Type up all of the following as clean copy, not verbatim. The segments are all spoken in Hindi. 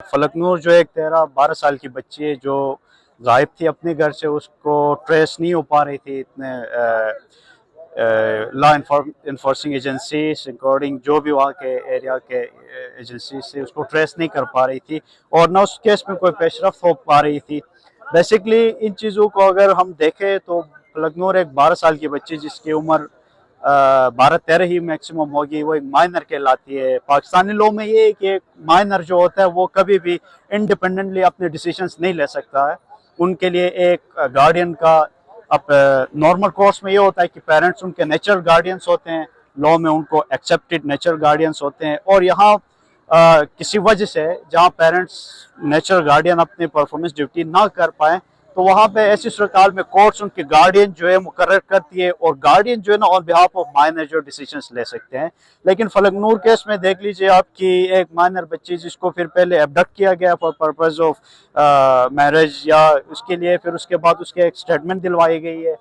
फलकनूर जो एक 13-12 साल की बच्ची है जो गायब थी अपने घर से, उसको ट्रेस नहीं हो पा रही थी इतने लॉ इन्फोर्सिंग एजेंसी अकॉर्डिंग जो भी वहाँ के एरिया के एजेंसी से उसको ट्रेस नहीं कर पा रही थी और ना उस केस में कोई पेशरफ हो पा रही थी। बेसिकली इन चीज़ों को अगर हम देखें तो फलकनूर एक 12 साल की बच्ची जिसकी उम्र 12-13 ही मैक्सिमम होगी, वो एक माइनर कहलाती है। पाकिस्तानी लॉ में ये है कि एक माइनर जो होता है वो कभी भी इंडिपेंडेंटली अपने डिसीजंस नहीं ले सकता है। उनके लिए एक गार्डियन का अब नॉर्मल कोर्स में ये होता है कि पेरेंट्स उनके नेचुरल गार्डियंस होते हैं, लॉ में उनको एक्सेप्टेड नेचुरल गार्डियंस होते हैं। और यहाँ किसी वजह से जहाँ पेरेंट्स नेचुरल गार्डियन अपनी परफॉर्मेंस ड्यूटी ना कर पाए तो वहाँ पे ऐसी सूरत में कोर्ट्स उनके गार्डियन जो है मुकर्रर करती है और गार्डियन जो है ना ऑन बिहाफ ऑफ माइनर जो डिसीजंस ले सकते हैं। लेकिन फलकनूर केस में देख लीजिए आपकी एक माइनर बच्ची जिसको फिर पहले एबडक्ट किया गया फॉर पर्पज ऑफ मैरिज या उसके लिए, फिर उसके बाद उसके एक स्टेटमेंट दिलवाई गई है।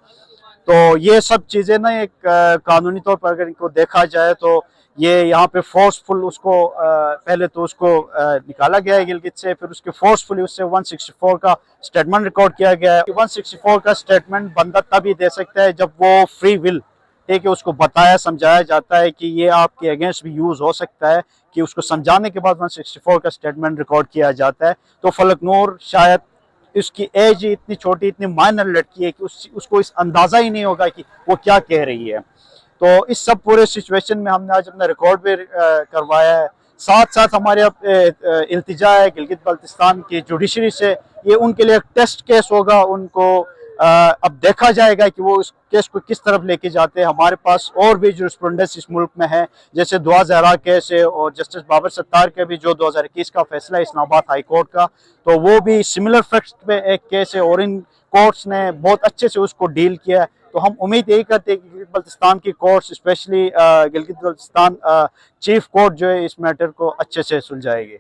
तो ये सब चीज़ें ना एक कानूनी तौर पर अगर इनको देखा जाए तो ये यहाँ पे फोर्सफुल उसको पहले तो उसको निकाला गया है गिलगित से, फिर उसके फोर्सफुली उससे 164 का स्टेटमेंट रिकॉर्ड किया गया है। 164 का स्टेटमेंट बंदा तभी दे सकता है जब वो फ्री विल, ठीक है, उसको बताया समझाया जाता है कि ये आपके अगेंस्ट भी यूज़ हो सकता है, कि उसको समझाने के बाद 164 का स्टेटमेंट रिकॉर्ड किया जाता है। तो फलकनूर शायद उसकी एज इतनी छोटी, इतनी माइनर लड़की है कि उसको इस अंदाज़ा ही नहीं होगा कि वो क्या कह रही है। तो इस सब पूरे सिचुएशन में हमने आज अपना रिकॉर्ड भी करवाया है। साथ साथ हमारे इल्तिजा है गिलगित बल्तिस्तान की जुडिशरी से, ये उनके लिए एक टेस्ट केस होगा। उनको अब देखा जाएगा कि वो इस केस को किस तरफ लेके जाते हैं। हमारे पास और भी जुरिस्प्रूडेंस इस मुल्क में है, जैसे दुआ जहरा केस है और जस्टिस बाबर सत्तार के भी जो 2021 का फैसला है इस्लामाबाद हाई कोर्ट का, तो वो भी सिमिलर फैक्ट्स पे एक केस है और इन कोर्ट्स ने बहुत अच्छे से उसको डील किया है। तो हम उम्मीद यही करते हैं कि गिलगित बल्तिस्तान की courts, specially Gilgit Baltistan chief court जो है, इस मैटर को अच्छे से सुलझाएगी।